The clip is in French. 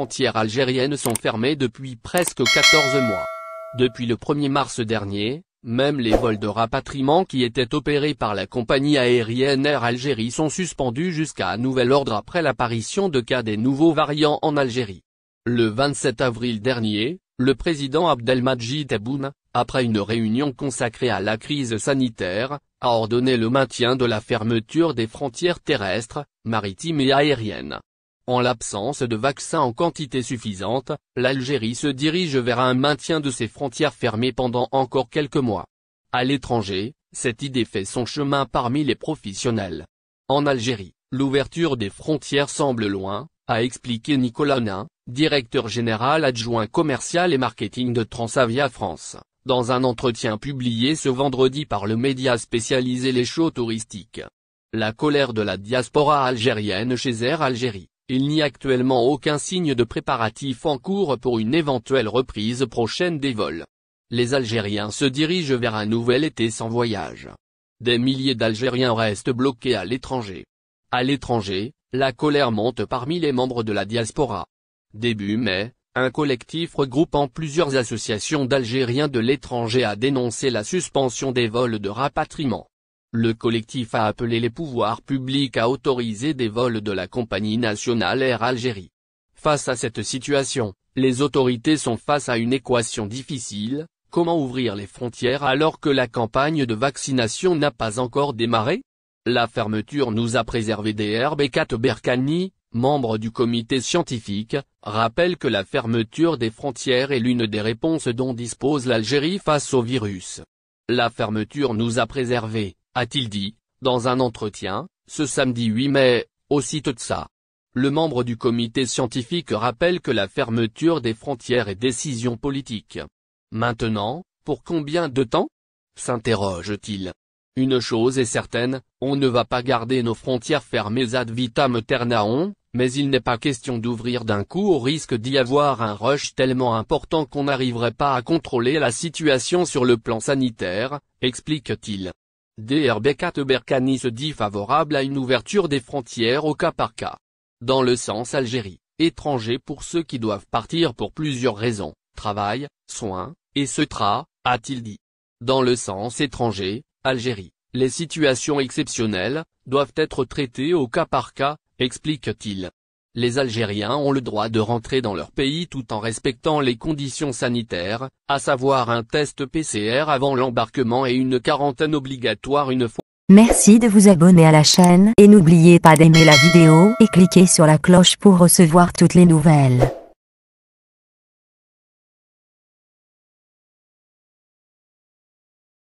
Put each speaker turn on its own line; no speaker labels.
frontières algériennes sont fermées depuis presque 14 mois. Depuis le 1er mars dernier, même les vols de rapatriement qui étaient opérés par la compagnie aérienne Air Algérie sont suspendus jusqu'à nouvel ordre après l'apparition de cas des nouveaux variants en Algérie. Le 27 avril dernier, le président Abdelmadjid Tebboune, après une réunion consacrée à la crise sanitaire, a ordonné le maintien de la fermeture des frontières terrestres, maritimes et aériennes. En l'absence de vaccins en quantité suffisante, l'Algérie se dirige vers un maintien de ses frontières fermées pendant encore quelques mois. À l'étranger, cette idée fait son chemin parmi les professionnels. En Algérie, l'ouverture des frontières semble loin, a expliqué Nicolas Nain, directeur général adjoint commercial et marketing de Transavia France, dans un entretien publié ce vendredi par le média spécialisé Les Shows Touristiques. La colère de la diaspora algérienne chez Air Algérie. Il n'y a actuellement aucun signe de préparatif en cours pour une éventuelle reprise prochaine des vols. Les Algériens se dirigent vers un nouvel été sans voyage. Des milliers d'Algériens restent bloqués à l'étranger. À l'étranger, la colère monte parmi les membres de la diaspora. Début mai, un collectif regroupant plusieurs associations d'Algériens de l'étranger a dénoncé la suspension des vols de rapatriement. Le collectif a appelé les pouvoirs publics à autoriser des vols de la compagnie nationale Air Algérie. Face à cette situation, les autorités sont face à une équation difficile: comment ouvrir les frontières alors que la campagne de vaccination n'a pas encore démarré? La fermeture nous a préservé des Bekat Berkani, membre du comité scientifique, rappelle que la fermeture des frontières est l'une des réponses dont dispose l'Algérie face au virus. La fermeture nous a préservé, a-t-il dit, dans un entretien, ce samedi 8 mai, au site de ça. Le membre du comité scientifique rappelle que la fermeture des frontières est décision politique. Maintenant, pour combien de temps? S'interroge-t-il. Une chose est certaine, on ne va pas garder nos frontières fermées ad vitam aeternam, mais il n'est pas question d'ouvrir d'un coup au risque d'y avoir un rush tellement important qu'on n'arriverait pas à contrôler la situation sur le plan sanitaire, explique-t-il. Dr Bekat Berkani se dit favorable à une ouverture des frontières au cas par cas. Dans le sens Algérie, étranger pour ceux qui doivent partir pour plusieurs raisons, travail, soins, etc., a-t-il dit. Dans le sens étranger, Algérie, les situations exceptionnelles, doivent être traitées au cas par cas, explique-t-il. Les Algériens ont le droit de rentrer dans leur pays tout en respectant les conditions sanitaires, à savoir un test PCR avant l'embarquement et une quarantaine obligatoire une fois.
Merci de vous abonner à la chaîne et n'oubliez pas d'aimer la vidéo et cliquer sur la cloche pour recevoir toutes les nouvelles.